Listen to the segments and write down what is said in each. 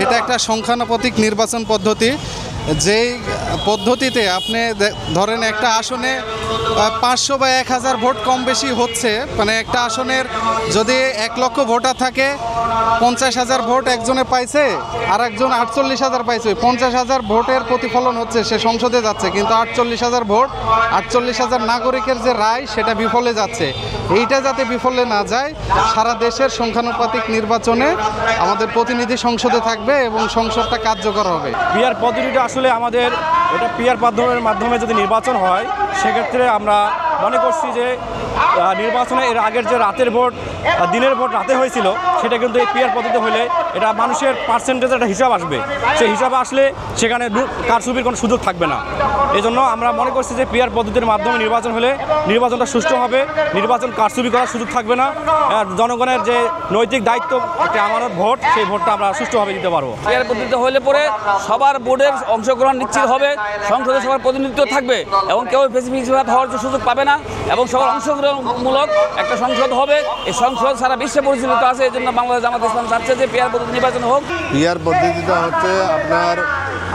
এটা একটা সংখ্যানুপাতিক নির্বাচন পদ্ধতি, যেই পদ্ধতিতে আপনি ধরেন একটা আসনে 500 বা 1000 ভোট কম বেশি হচ্ছে, মানে একটা আসনের যদি 1 লক্ষ ভোটার থাকে 50,000 ভোট একজনে পাইছে আর একজন 48,000 পাইছে, 50,000 ভোটের প্রতিফলন হচ্ছে, সে সংসদে যাচ্ছে, কিন্তু 48,000 ভোট 48,000 নাগরিকের যে রায় সেটা বিফলে যাচ্ছে। এইটা যাতে বিফলে না যায়, সারা দেশের সংখ্যানুপাতিক নির্বাচনে আমাদের প্রতিনিধি সংসদে থাকবে এবং সংসদটা কার্যকর হবে। পিআর পদ্ধতিটা আসলে আমাদের এটা পিআর মাধ্যমে যদি নির্বাচন হয় সেক্ষেত্রে আমরা মনে করছি যে নির্বাচনে এর আগের যে রাতের ভোট দিনের ভোট রাতে হয়েছিল সেটা কিন্তু এই পিআর পদ্ধতি হলে এটা মানুষের পার্সেন্টেজের একটা হিসাব আসবে, সেই হিসাবে আসলে সেখানে কারচুপির কোনো সুযোগ থাকবে না। এই জন্য আমরা মনে করছি যে পিআর পদ্ধতির মাধ্যমে নির্বাচন হলে নির্বাচনটা সুষ্ঠু হবে, নির্বাচন কারচুপি করার সুযোগ থাকবে না, জনগণের যে নৈতিক দায়িত্ব একটা আমানত ভোট, সেই ভোটটা আমরা সুষ্ঠুভাবে দিতে পারবো। পিআর পদ্ধতি হলে পরে সবার বোর্ডের অংশগ্রহণ নিশ্চিত হবে, সংসদে সবার প্রতিনিধিত্ব থাকবে এবং কেউ ফেসিফিক হওয়ার সুযোগ পাবে না এবং সবার অংশগ্রহণমূলক একটা সংসদ হবে। এই সংসদ সারা বিশ্বে পরিচালিত আছে, এই জন্য বাংলাদেশ জামাত ইসলাম চাচ্ছে যে পিআর পদ্ধতি নির্বাচন হোক। পিআর পদ্ধতিটা হচ্ছে আপনার,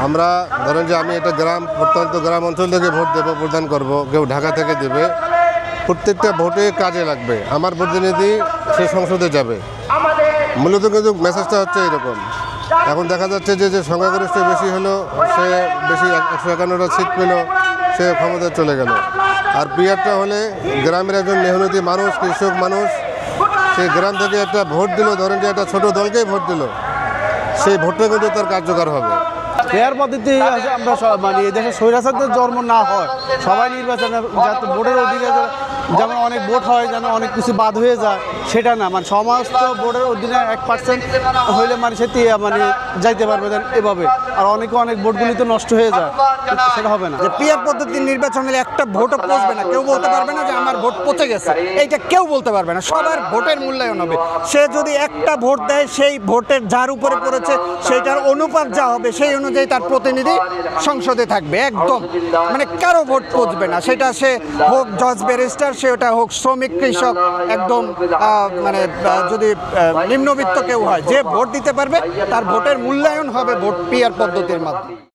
আমরা ধরেন যে আমি একটা প্রত্যন্ত গ্রাম অঞ্চল থেকে ভোট দেবো, প্রদান করব, কেউ ঢাকা থেকে দেবে, প্রত্যেকটা ভোটে কাজে লাগবে, আমার প্রতিনিধি সে সংসদে যাবে। মূলত কিন্তু মেসেজটা হচ্ছে এরকম। এখন দেখা যাচ্ছে যে সংখ্যাগরিষ্ঠ বেশি হলো, সে বেশি 151টা সিট পেল, সে ক্ষমতায় চলে গেল। আর পিআরটা হলে গ্রামের একজন মেহনতি মানুষ, কৃষক মানুষ, সেই গ্রাম থেকে একটা ভোট দিল, ধরেন যে একটা ছোট দলকেই ভোট দিল, সেই ভোটটা কিন্তু তার কার্যকর হবে। পিআর পদ্ধতি আমরা মানে দেশে স্বৈরাচারদের জন্ম না হয়, সবাই নির্বাচনে যাতে ভোটের অধিকার, যেমন অনেক ভোট হয় যেন অনেক কিছু বাদ হয়ে যায়, সেটা না, মানে সমস্ত ভোটের অধীনে 1% হইলে মানে সেটি মানে যাইতে পারবে এভাবে, আর অনেক ভোটগুলি তো নষ্ট হয়ে যায়, সেটা হবে না। যে পিআর পদ্ধতির নির্বাচন হলে একটা ভোটও পচবে না, কেউ বলতে পারবে না যে আমার ভোট পচে গেছে, এইটা কেউ বলতে পারবে না। সবার ভোটের মূল্যায়ন হবে, সে যদি একটা ভোট দেয় সেই ভোটের যার উপরে পড়েছে সেইটার অনুপাত যা হবে সেই অনুযায়ী তার প্রতিনিধি সংসদে থাকবে, একদম মানে কারো ভোট পচবে না, সেটা সে হোক জজ ব্যারিস্টার, সেটা হোক শ্রমিক, কৃষক, একদম মানে যদি নিম্নবিত্ত কেউ হয়, যে ভোট দিতে পারবে তার ভোটের মূল্যায়ন হবে ভোট পিআর পদ্ধতির মাধ্যমে।